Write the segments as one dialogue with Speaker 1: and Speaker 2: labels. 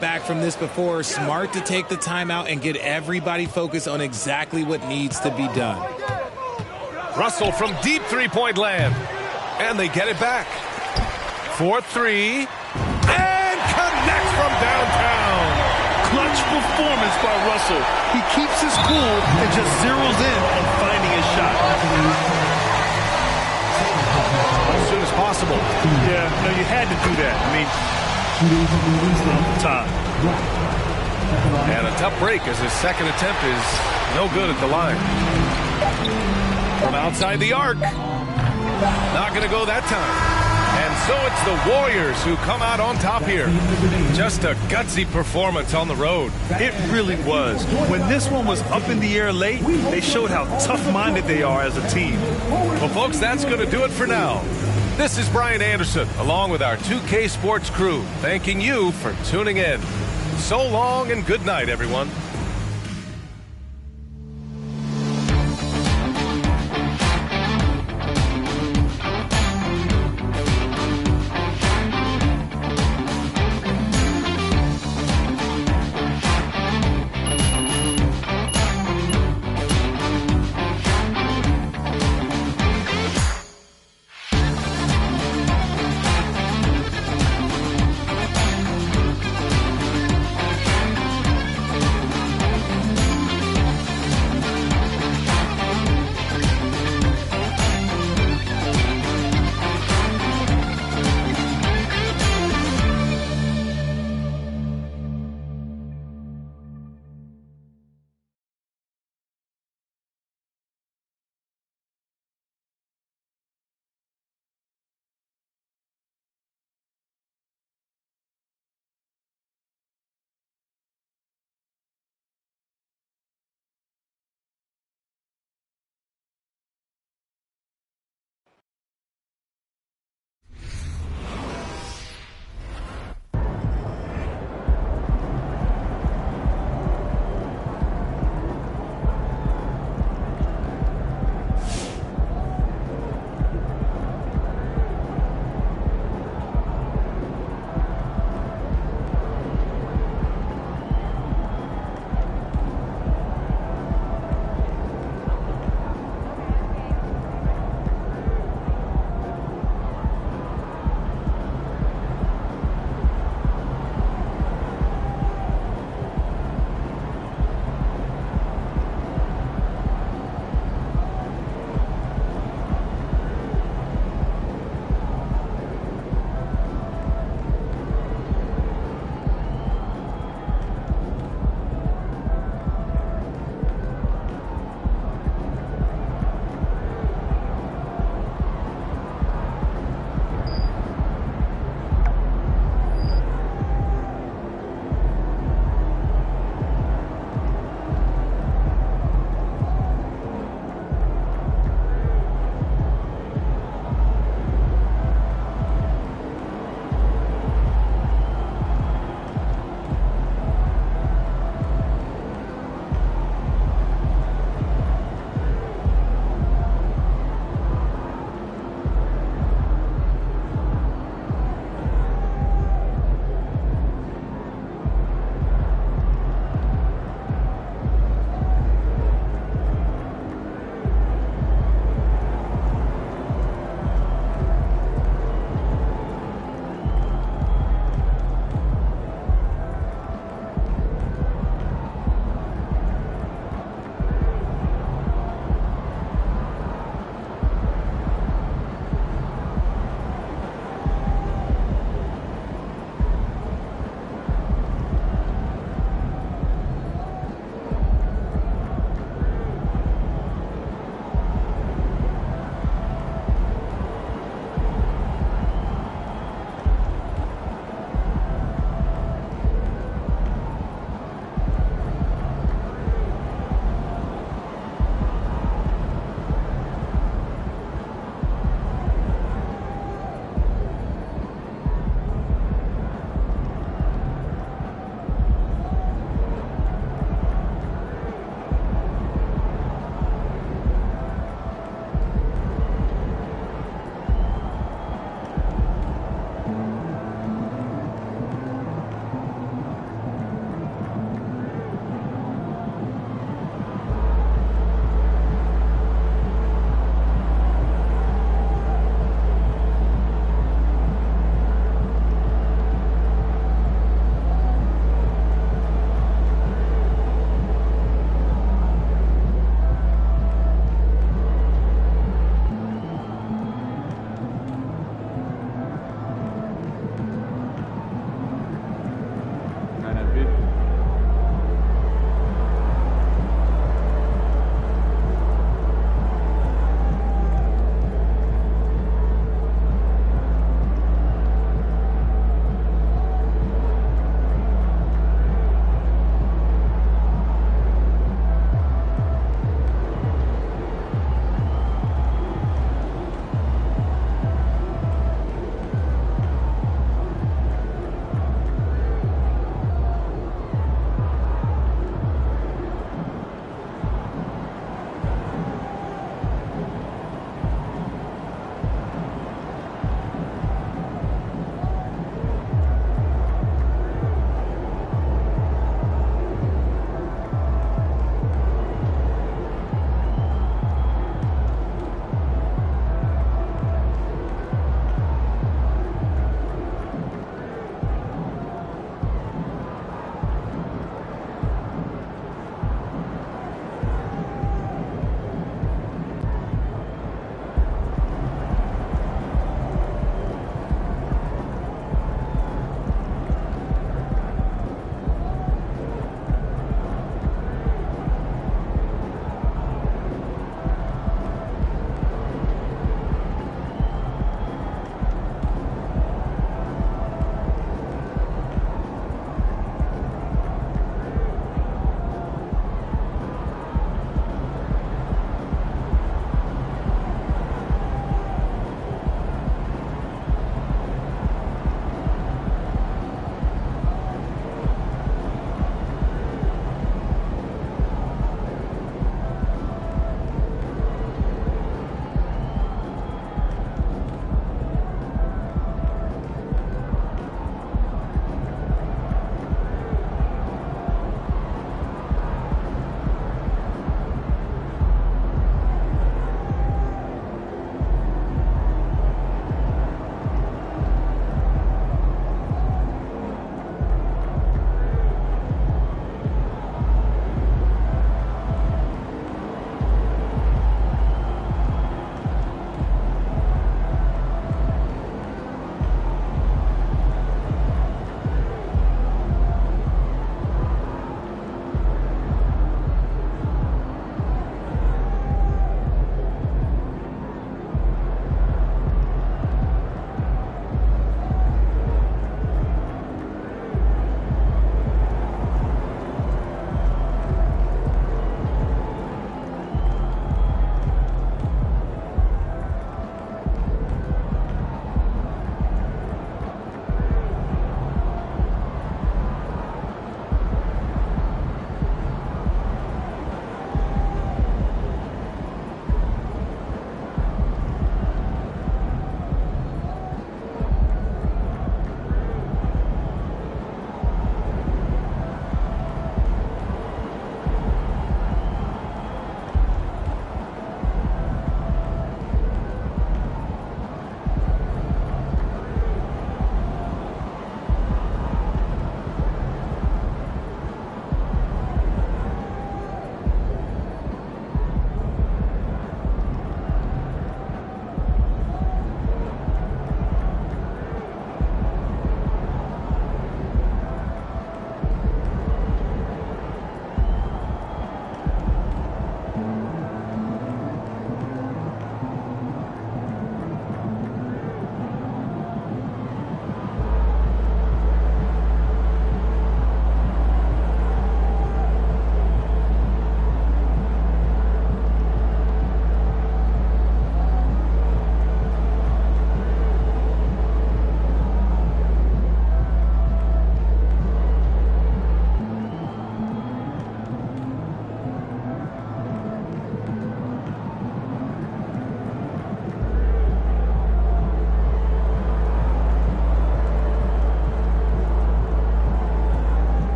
Speaker 1: back from this before. Smart to take the timeout and get everybody focused on exactly what needs to be done.
Speaker 2: Russell from deep three-point land. And they get it back. 4-3. And connects from downtown.
Speaker 3: Clutch performance by Russell. He keeps his cool and just zeroes in on finding his shot.
Speaker 2: As soon as possible.
Speaker 3: Yeah, no, you had to do that. I mean, time.
Speaker 2: And a tough break as his second attempt is no good at the line. From outside the arc. Not going to go that time. And so it's the Warriors who come out on top here. Just a gutsy performance on the road.
Speaker 3: It really was. When this one was up in the air late, they showed how tough-minded they are as a team.
Speaker 2: Well, folks, that's going to do it for now. This is Brian Anderson, along with our 2K Sports crew, thanking you for tuning in. So long and good night, everyone.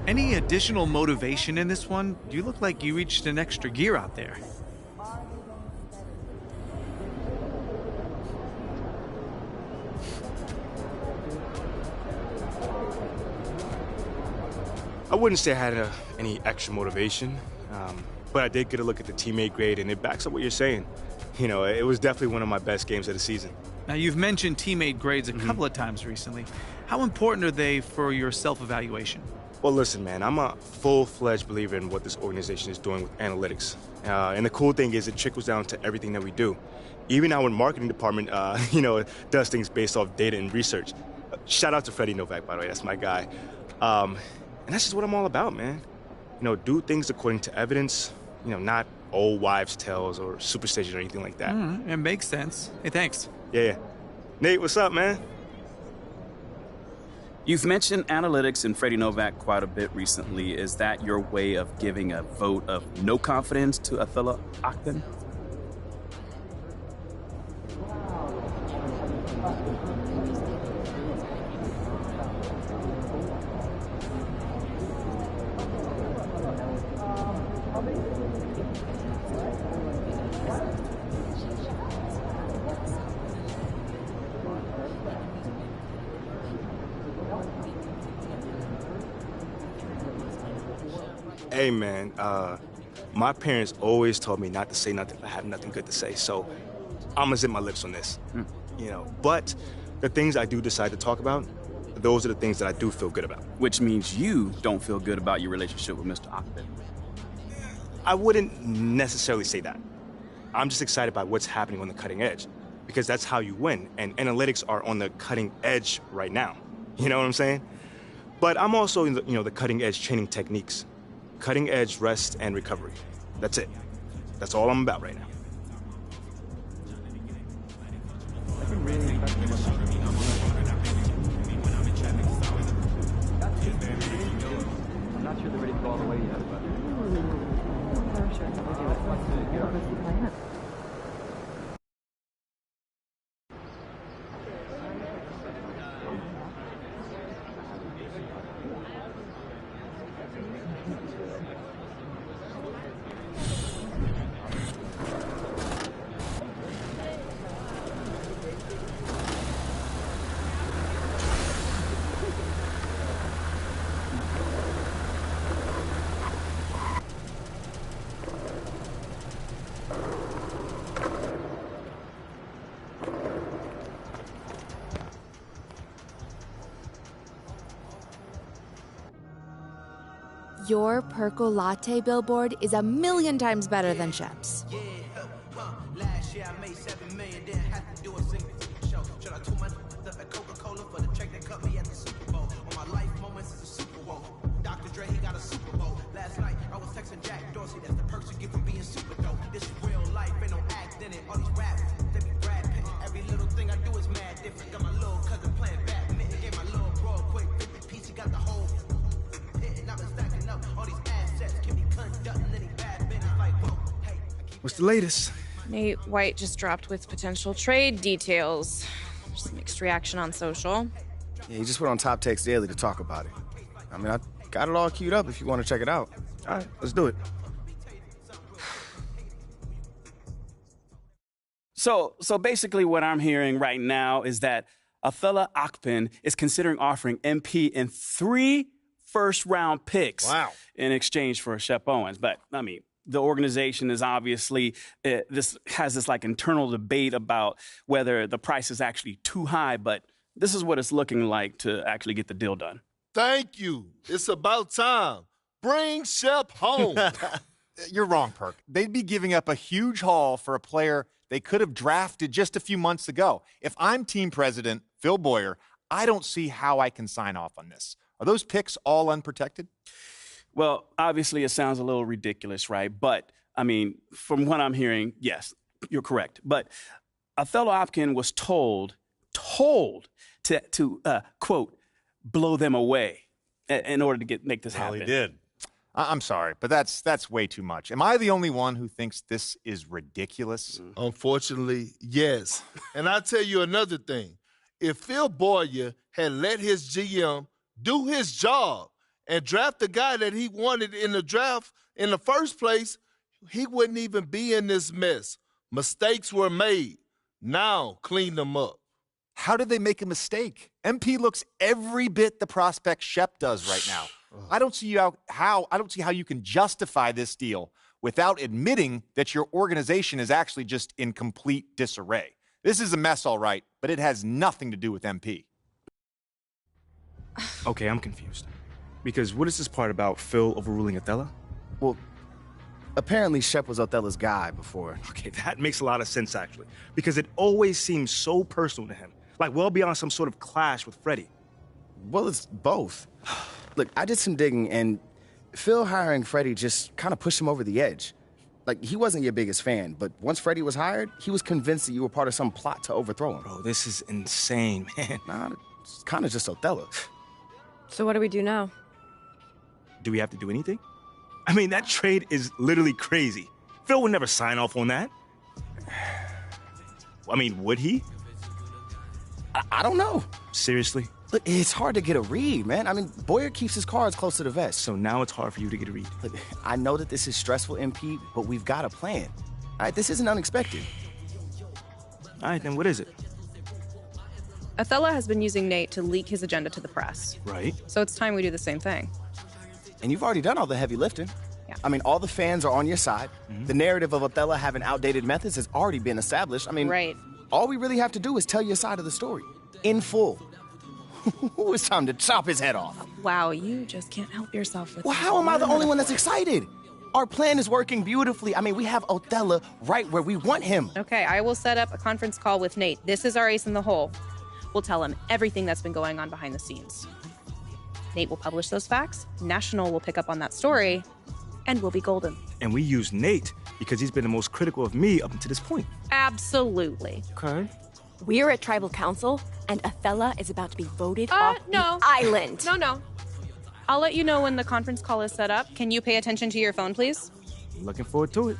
Speaker 4: Any additional motivation in this one? You look like you reached an extra gear out there.
Speaker 5: I wouldn't say I had any extra motivation, but I did get a look at the teammate grade, and it backs up what you're saying. You know, it was definitely one of my best games of the season.
Speaker 4: Now, you've mentioned teammate grades a couple of times recently. How important are they for your self-evaluation?
Speaker 5: Well, listen, man, I'm a full-fledged believer in what this organization is doing with analytics. And the cool thing is it trickles down to everything that we do. Even our marketing department, does things based off data and research. Shout out to Freddie Novak, by the way, that's my guy. And that's just what I'm all about, man. You know, do things according to evidence, not old wives' tales or superstition or anything like that.
Speaker 4: It makes sense. Hey, thanks.
Speaker 5: Yeah. Nate, what's up, man?
Speaker 6: You've mentioned analytics and Freddie Novak quite a bit recently. Is that your way of giving a vote of no confidence to Attila Akpin?
Speaker 5: Hey, man, my parents always told me not to say nothing if I have nothing good to say, so I'm gonna zip my lips on this, But the things I do decide to talk about, those are the things that I do feel good about.
Speaker 6: Which means you don't feel good about your relationship with Mr. Akpin.
Speaker 5: I wouldn't necessarily say that. I'm just excited by what's happening on the cutting edge, because that's how you win, and analytics are on the cutting edge right now. You know what I'm saying? But I'm also in the cutting edge training techniques. Cutting edge rest and recovery. That's it. That's all I'm about right now.
Speaker 7: I'm not sure they're ready to go all the way yet, but I'm sure they'll do it once we get our
Speaker 8: Your Perco Latte billboard is a million times better than Shep's.
Speaker 9: Last year I made $7 million, didn't have to do a single show. Should I too much stuff at Coca-Cola for the check that cut me at the Super Bowl? On my life moments is a Super Bowl. Dr. Dre, he got a Super Bowl. Last night I was texting Jack Dorsey, that's the perks you get from being super dope. This is real life, ain't no act in it. All these rap, they be Brad Pitt. Every little thing I do is mad different. Got my little cousin playing badminton. Gave my little bro a quick 50 piece, he got the whole pit. And I've been stacking up all these assets. Can be conducting any bad business like, whoa, hey.
Speaker 5: What's the latest?
Speaker 10: Nate White just dropped with potential trade details. Just mixed reaction on social.
Speaker 11: Yeah, he just went on Top Takes Daily to talk about it. I mean, I got it all queued up if you want to check it out.
Speaker 5: All right, let's do it.
Speaker 6: So basically what I'm hearing right now is that Attila Akpin is considering offering MP and 3 first-round picks in exchange for Shep Owens. But, I mean, the organization is obviously, this internal debate about whether the price is actually too high, but this is what it's looking like to actually get the deal done.
Speaker 12: Thank you. It's about time. Bring Shep home.
Speaker 13: You're wrong, Perk. They'd be giving up a huge haul for a player they could have drafted just a few months ago. If I'm team president, Phil Boyer, I don't see how I can sign off on this. Are those picks all unprotected?
Speaker 6: Well, obviously it sounds a little ridiculous, right? But, I mean, from what I'm hearing, yes, you're correct. But Attila Akpin was told to quote, blow them away in order to make this happen.
Speaker 3: He did.
Speaker 13: I'm sorry, but that's way too much. Am I the only one who thinks this is ridiculous?
Speaker 12: Unfortunately, yes. And I'll tell you another thing. If Phil Boyer had let his GM do his job and draft the guy that he wanted in the draft in the first place, he wouldn't even be in this mess. Mistakes were made. Now clean them up.
Speaker 13: How did they make a mistake? MP looks every bit the prospect Shep does right now. I don't see how you can justify this deal without admitting that your organization is actually just in complete disarray. This is a mess, all right, but it has nothing to do with MP.
Speaker 5: Okay, I'm confused. Because what is this part about Phil overruling Othello?
Speaker 11: Well, apparently Shep was Othello's guy before.
Speaker 5: Okay, that makes a lot of sense, actually. Because it always seems so personal to him. Like, well beyond some sort of clash with Freddie.
Speaker 11: Well, it's both. Look, I did some digging, and Phil hiring Freddie just kind of pushed him over the edge. Like, he wasn't your biggest fan, but once Freddie was hired, he was convinced that you were part of some plot to overthrow him.
Speaker 5: Bro, this is insane, man.
Speaker 11: Nah, it's kind of just Othello.
Speaker 10: So what do we do now?
Speaker 5: Do we have to do anything? I mean, that trade is literally crazy. Phil would never sign off on that. I mean, would he?
Speaker 11: I don't know.
Speaker 5: Seriously?
Speaker 11: Look, it's hard to get a read, man. I mean, Boyer keeps his cards close to the vest.
Speaker 5: So now it's hard for you to get a read.
Speaker 11: Look, I know that this is stressful, MP, but we've got a plan. All right, this isn't unexpected.
Speaker 5: All right, then what is it?
Speaker 10: Othello has been using Nate to leak his agenda to the press.
Speaker 5: Right.
Speaker 10: So it's time we do the same thing.
Speaker 11: And you've already done all the heavy lifting.
Speaker 10: Yeah.
Speaker 11: I mean, all the fans are on your side.
Speaker 5: Mm-hmm.
Speaker 11: The narrative of Othello having outdated methods has already been established. I mean,
Speaker 10: right.
Speaker 11: All we really have to do is tell your side of the story in full. It's time to chop his head off.
Speaker 10: Wow, you just can't help yourself with
Speaker 11: Well,
Speaker 10: that.
Speaker 11: how am I the only one that's excited? Our plan is working beautifully. I mean, we have Othello right where we want him.
Speaker 10: Okay, I will set up a conference call with Nate. This is our ace in the hole. We'll tell him everything that's been going on behind the scenes. Nate will publish those facts, National will pick up on that story, and we'll be golden.
Speaker 5: And we use Nate because he's been the most critical of me up until this point.
Speaker 10: Absolutely.
Speaker 5: Okay.
Speaker 14: We're at Tribal Council, and Othello is about to be voted off
Speaker 10: no.
Speaker 14: the island.
Speaker 10: No. I'll let you know when the conference call is set up. Can you pay attention to your phone, please?
Speaker 5: Looking forward to it.